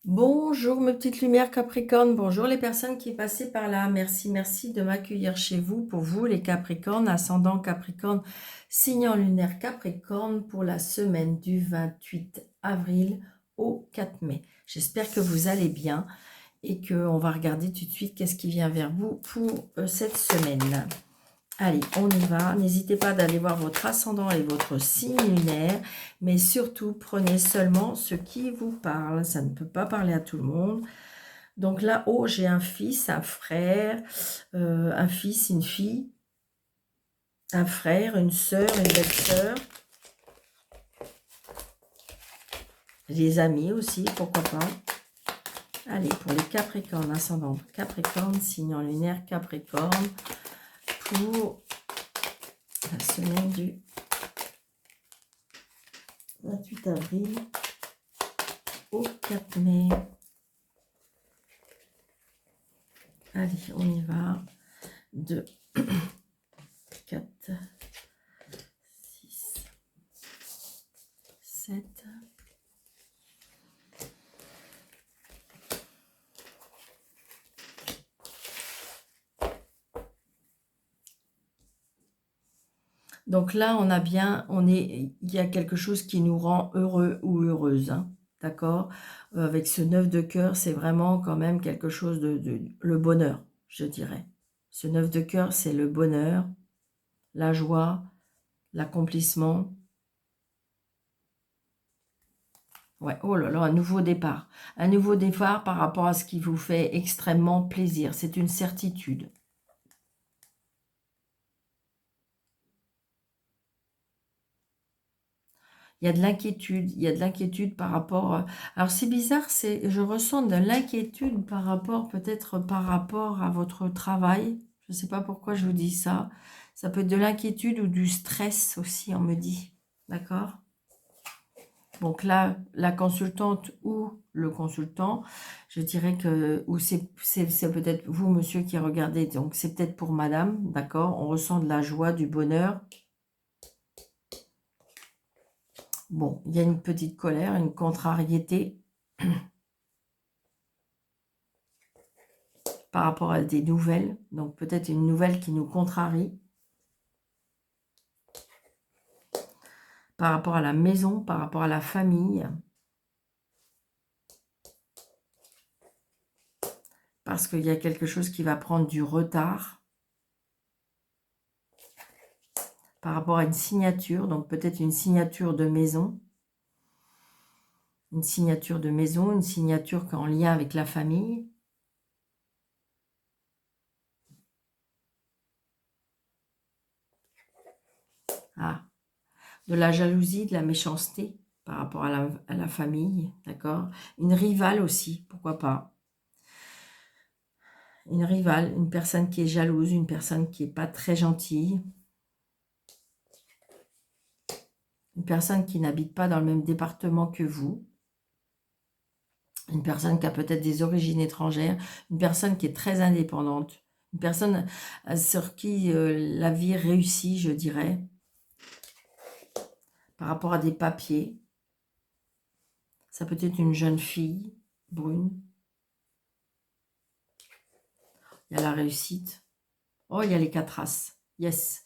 Bonjour mes petites lumières Capricorne, bonjour les personnes qui passaient par là. Merci, merci de m'accueillir chez vous. Pour vous les Capricornes, ascendant Capricorne, signe lunaire Capricorne pour la semaine du 28 avril au 4 mai. J'espère que vous allez bien et qu'on va regarder tout de suite qu'est-ce qui vient vers vous pour cette semaine. Allez, on y va. N'hésitez pas d'aller voir votre ascendant et votre signe lunaire, mais surtout, prenez seulement ce qui vous parle. Ça ne peut pas parler à tout le monde. Donc là-haut, j'ai un fils, un frère, un fils, une fille, un frère, une sœur, une belle-sœur. Les amis aussi, pourquoi pas. Allez, pour les Capricornes, ascendant Capricorne, signe lunaire Capricorne, pour la semaine du 28 avril au 4 mai. Allez, on y va. 2, 4, 6, 7. Donc là, on a bien, il y a quelque chose qui nous rend heureux ou heureuse, hein, d'accord? Avec ce 9 de cœur, c'est vraiment quand même quelque chose le bonheur, je dirais. Ce 9 de cœur, c'est le bonheur, la joie, l'accomplissement. Ouais, oh là là, un nouveau départ. Un nouveau départ par rapport à ce qui vous fait extrêmement plaisir. C'est une certitude. Il y a de l'inquiétude par rapport... Alors c'est bizarre, je ressens de l'inquiétude par rapport, peut-être par rapport à votre travail. Je ne sais pas pourquoi je vous dis ça. Ça peut être de l'inquiétude ou du stress aussi, on me dit. D'accord? Donc là, la consultante ou le consultant, je dirais que... Ou c'est peut-être vous, monsieur, qui regardez. Donc c'est peut-être pour madame, d'accord? On ressent de la joie, du bonheur. Bon, il y a une petite colère, une contrariété par rapport à des nouvelles. Donc peut-être une nouvelle qui nous contrarie. Par rapport à la maison, par rapport à la famille. Parce qu'il y a quelque chose qui va prendre du retard. Par rapport à une signature, donc peut-être une signature de maison. Une signature de maison, une signature en lien avec la famille. Ah, de la jalousie, de la méchanceté par rapport à la famille, d'accord? Une rivale aussi, pourquoi pas? Une rivale, une personne qui est jalouse, une personne qui n'est pas très gentille. Une personne qui n'habite pas dans le même département que vous. Une personne qui a peut-être des origines étrangères. Une personne qui est très indépendante. Une personne sur qui la vie réussit, je dirais. Par rapport à des papiers. Ça peut être une jeune fille brune. Il y a la réussite. Oh, il y a les 4 As. Yes.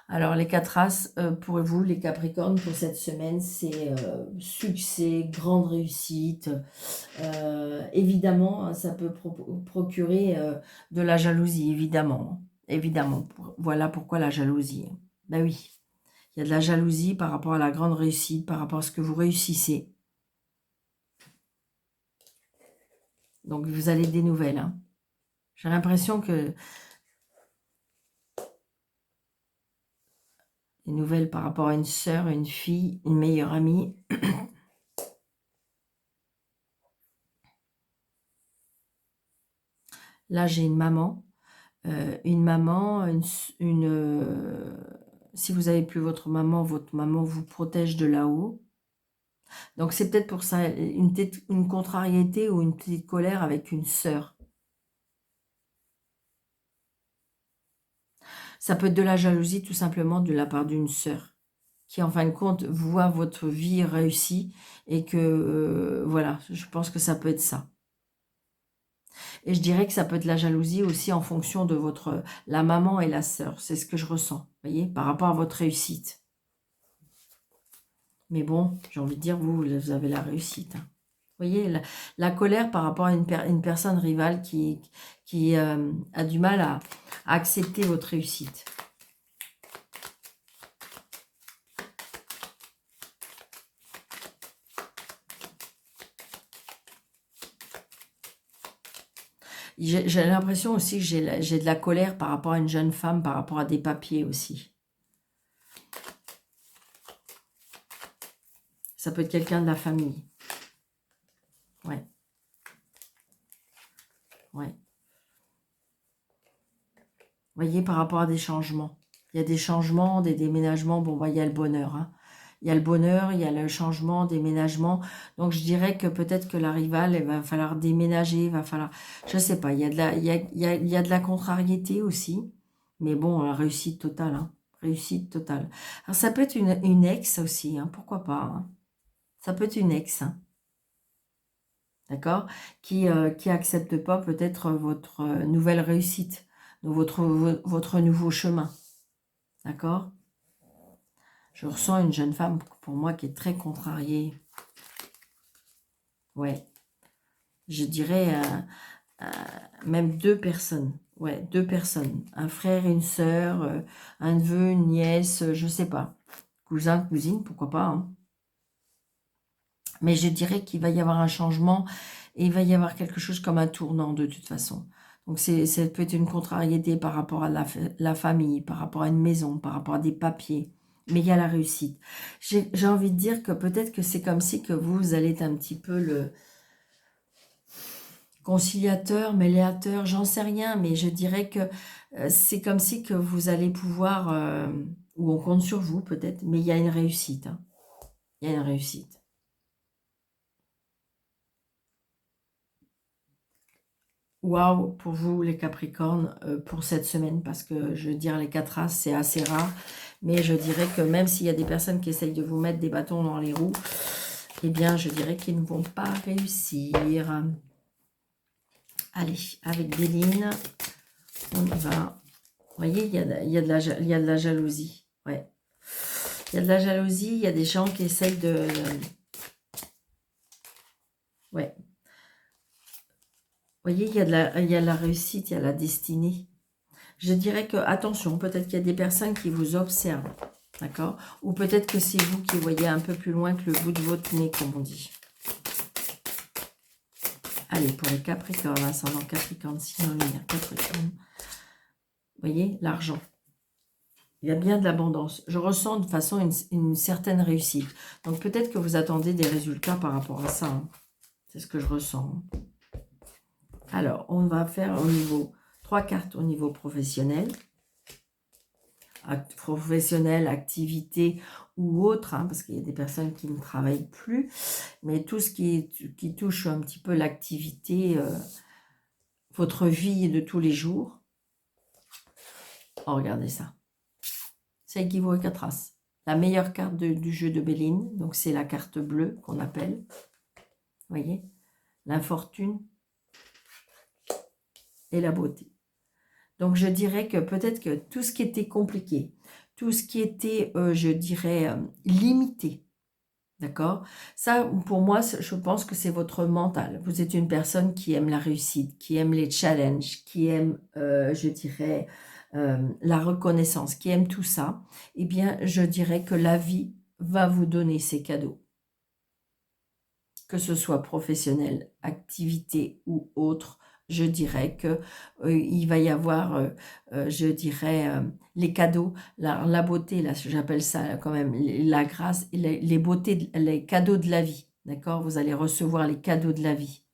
Alors, les 4 As, pour vous, les Capricornes, pour cette semaine, c'est succès, grande réussite. Évidemment, hein, ça peut procurer de la jalousie, évidemment. Évidemment. Voilà pourquoi la jalousie. Ben oui, il y a de la jalousie par rapport à la grande réussite, par rapport à ce que vous réussissez. Donc, vous avez des nouvelles. Hein. J'ai l'impression que... Des nouvelles par rapport à une sœur, une fille, une meilleure amie. Là, j'ai une maman. Si vous n'avez plus votre maman vous protège de là-haut. Donc, c'est peut-être pour ça une contrariété ou une petite colère avec une sœur. Ça peut être de la jalousie tout simplement de la part d'une sœur qui en fin de compte voit votre vie réussie et que, voilà, je pense que ça peut être ça. Et je dirais que ça peut être la jalousie aussi en fonction de la maman et la sœur. C'est ce que je ressens, vous voyez, par rapport à votre réussite. Mais bon, j'ai envie de dire, vous avez la réussite. Hein. Vous voyez, la colère par rapport à une personne rivale qui a du mal à accepter votre réussite. J'ai l'impression aussi que j'ai de la colère par rapport à une jeune femme, par rapport à des papiers aussi. Ça peut être quelqu'un de la famille. Ouais. Ouais. Vous voyez, par rapport à des changements. Il y a des changements, des déménagements. Bon, bah, il y a le bonheur. Hein. Il y a le bonheur, il y a le changement, déménagement. Donc, je dirais que peut-être que la rivale, il va falloir déménager, il va falloir... Je sais pas, il y a il y a de la contrariété aussi. Mais bon, réussite totale. Hein. Réussite totale. Alors, ça peut être une ex aussi, hein, pourquoi pas. Hein. Ça peut être une ex, hein, d'accord, qui accepte pas peut-être votre nouvelle réussite, votre nouveau chemin, d'accord. Je ressens une jeune femme, pour moi, qui est très contrariée. Ouais, je dirais même deux personnes. Ouais, deux personnes. Un frère et une sœur, un neveu, une nièce, je sais pas. Cousin, cousine, pourquoi pas. Hein. Mais je dirais qu'il va y avoir un changement et il va y avoir quelque chose comme un tournant de toute façon. Donc ça peut être une contrariété par rapport à la famille, par rapport à une maison, par rapport à des papiers. Mais il y a la réussite. J'ai envie de dire que peut-être que c'est comme si que vous allez être un petit peu le conciliateur, médiateur, j'en sais rien, mais je dirais que c'est comme si que vous allez pouvoir, ou on compte sur vous peut-être, mais il y a une réussite. Hein. Il y a une réussite. Waouh pour vous les Capricornes pour cette semaine, parce que je veux dire les 4 as c'est assez rare, mais je dirais que même s'il y a des personnes qui essayent de vous mettre des bâtons dans les roues, eh bien je dirais qu'ils ne vont pas réussir. Allez, avec Béline, on y va. Vous voyez, il y a de la jalousie. Ouais. Il y a de la jalousie, il y a des gens qui essayent de... Ouais. Vous voyez, il y a la réussite, il y a la destinée. Je dirais que, attention, peut-être qu'il y a des personnes qui vous observent, d'accord? Ou peut-être que c'est vous qui voyez un peu plus loin que le bout de votre nez, comme on dit. Allez, pour les Capricornes, ascendant Capricorne, sinon lunaire Capricorne. Vous voyez, l'argent. Il y a bien de l'abondance. Je ressens de façon une certaine réussite. Donc peut-être que vous attendez des résultats par rapport à ça. Hein. C'est ce que je ressens. Alors, on va faire au niveau 3 cartes au niveau professionnel. Professionnel, activité ou autre, hein, parce qu'il y a des personnes qui ne travaillent plus, mais tout ce qui touche un petit peu l'activité, votre vie de tous les jours. Oh, regardez ça. C'est Guy 4 As. La meilleure carte du jeu de Béline, donc c'est la carte bleue qu'on appelle. Vous voyez, l'infortune et la beauté. Donc, je dirais que peut-être que tout ce qui était compliqué, tout ce qui était, je dirais, limité, d'accord? Ça, pour moi, je pense que c'est votre mental. Vous êtes une personne qui aime la réussite, qui aime les challenges, qui aime, je dirais, la reconnaissance, qui aime tout ça. Eh bien, je dirais que la vie va vous donner ces cadeaux. Que ce soit professionnel, activité ou autre, je dirais que il va y avoir, je dirais, les cadeaux, la beauté, là, j'appelle ça quand même la grâce, les beautés, les cadeaux de la vie, d'accord? Vous allez recevoir les cadeaux de la vie.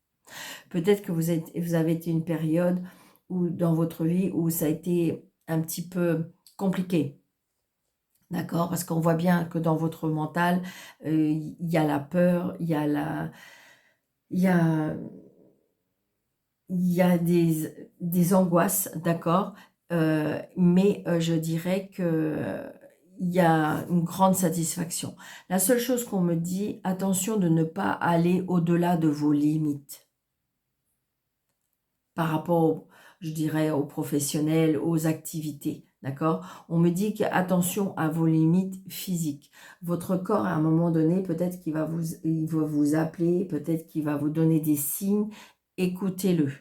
Peut-être que vous avez été une période où, dans votre vie où ça a été un petit peu compliqué, d'accord? Parce qu'on voit bien que dans votre mental, il y a la peur, il y a la... Il y a, il y a des angoisses, d'accord, mais je dirais que il y a une grande satisfaction. La seule chose qu'on me dit, attention de ne pas aller au-delà de vos limites. Par rapport, je dirais, aux professionnels, aux activités. D'accord? On me dit qu'attention à vos limites physiques. Votre corps, à un moment donné, peut-être qu'il va vous appeler, peut-être qu'il va vous donner des signes. Écoutez-le.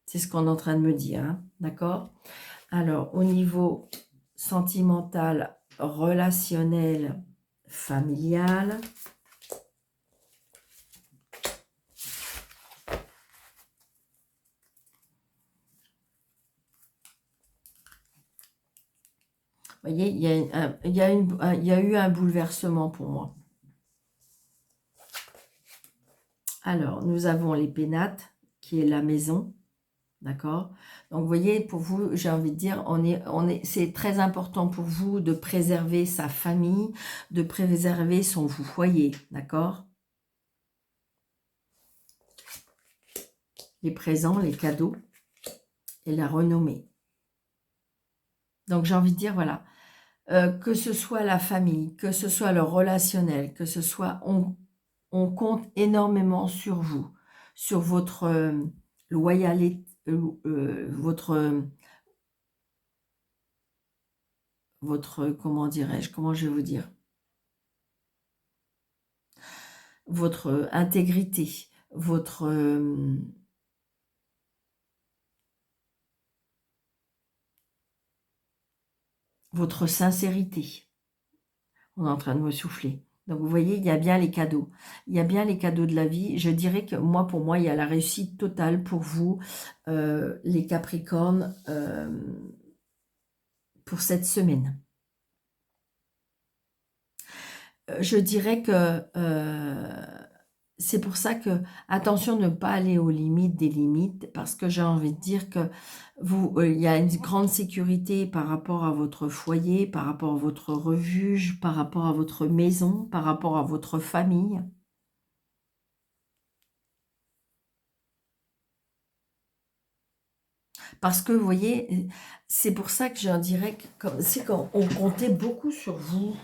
C'est ce qu'on est en train de me dire. Hein? D'accord? Alors, au niveau sentimental, relationnel, familial. Vous voyez, il y a eu un bouleversement pour moi. Alors, nous avons les pénates, qui est la maison. D'accord? Donc, vous voyez, pour vous, j'ai envie de dire, c'est très important pour vous de préserver sa famille, de préserver son foyer. D'accord? Les présents, les cadeaux et la renommée. Donc, j'ai envie de dire, voilà, que ce soit la famille, que ce soit le relationnel, que ce soit, on compte énormément sur vous, sur votre loyauté, comment dirais-je, comment je vais vous dire, votre intégrité, votre sincérité. On est en train de me souffler. Donc, vous voyez, il y a bien les cadeaux. Il y a bien les cadeaux de la vie. Je dirais que moi, pour moi, il y a la réussite totale pour vous, les Capricornes, pour cette semaine. Je dirais que c'est pour ça que, attention de ne pas aller aux limites des limites, parce que j'ai envie de dire que il y a une grande sécurité par rapport à votre foyer, par rapport à votre refuge, par rapport à votre maison, par rapport à votre famille. Parce que, vous voyez, c'est pour ça que j'ai un direct, c'est quand on comptait beaucoup sur vous.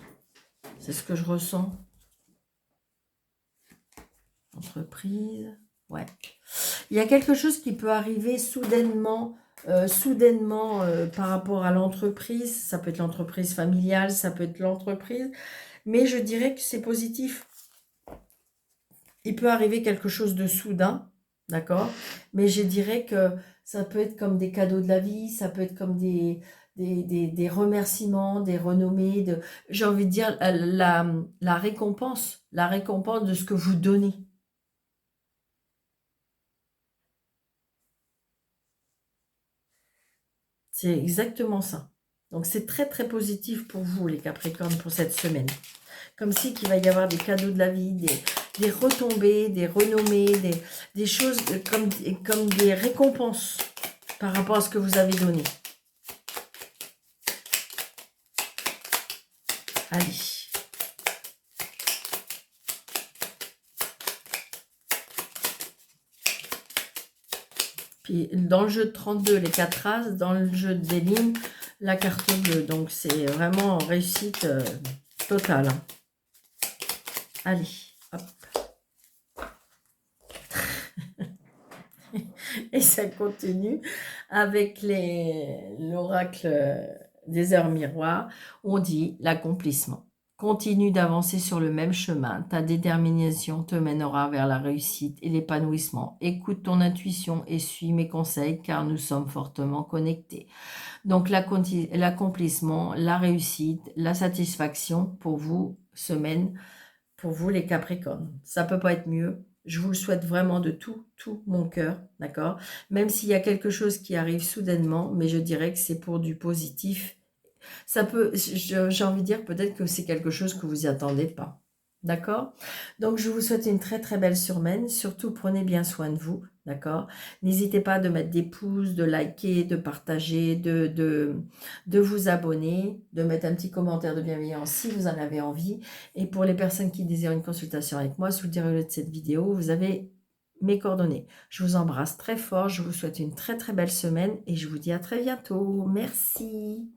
C'est ce que je ressens. Entreprise, ouais. Il y a quelque chose qui peut arriver soudainement, par rapport à l'entreprise. Ça peut être l'entreprise familiale, ça peut être l'entreprise. Mais je dirais que c'est positif. Il peut arriver quelque chose de soudain, d'accord? Mais je dirais que ça peut être comme des cadeaux de la vie, ça peut être comme des remerciements, des renommées, j'ai envie de dire la récompense de ce que vous donnez. C'est exactement ça. Donc, c'est très, très positif pour vous, les Capricornes, pour cette semaine. Comme si qu'il va y avoir des cadeaux de la vie, des retombées, des renommées, des choses comme des récompenses par rapport à ce que vous avez donné. Allez. Puis dans le jeu de 32, les 4 As, dans le jeu des lignes, la carte bleue. Donc c'est vraiment réussite totale. Hein. Allez, hop. Et ça continue avec l'oracle des heures miroirs. On dit l'accomplissement. Continue d'avancer sur le même chemin. Ta détermination te mènera vers la réussite et l'épanouissement. Écoute ton intuition et suis mes conseils car nous sommes fortement connectés. Donc l'accomplissement, la réussite, la satisfaction pour vous, semaine, pour vous les Capricornes. Ça peut pas être mieux. Je vous le souhaite vraiment de tout mon cœur, d'accord? Même s'il y a quelque chose qui arrive soudainement, mais je dirais que c'est pour du positif. Ça peut, j'ai envie de dire peut-être que c'est quelque chose que vous n'y attendez pas. D'accord? Donc, je vous souhaite une très très belle semaine. Surtout, prenez bien soin de vous. D'accord? N'hésitez pas de mettre des pouces, de liker, de partager, de vous abonner, de mettre un petit commentaire de bienveillance si vous en avez envie. Et pour les personnes qui désirent une consultation avec moi, sous le déroulé de cette vidéo, vous avez mes coordonnées. Je vous embrasse très fort. Je vous souhaite une très très belle semaine et je vous dis à très bientôt. Merci.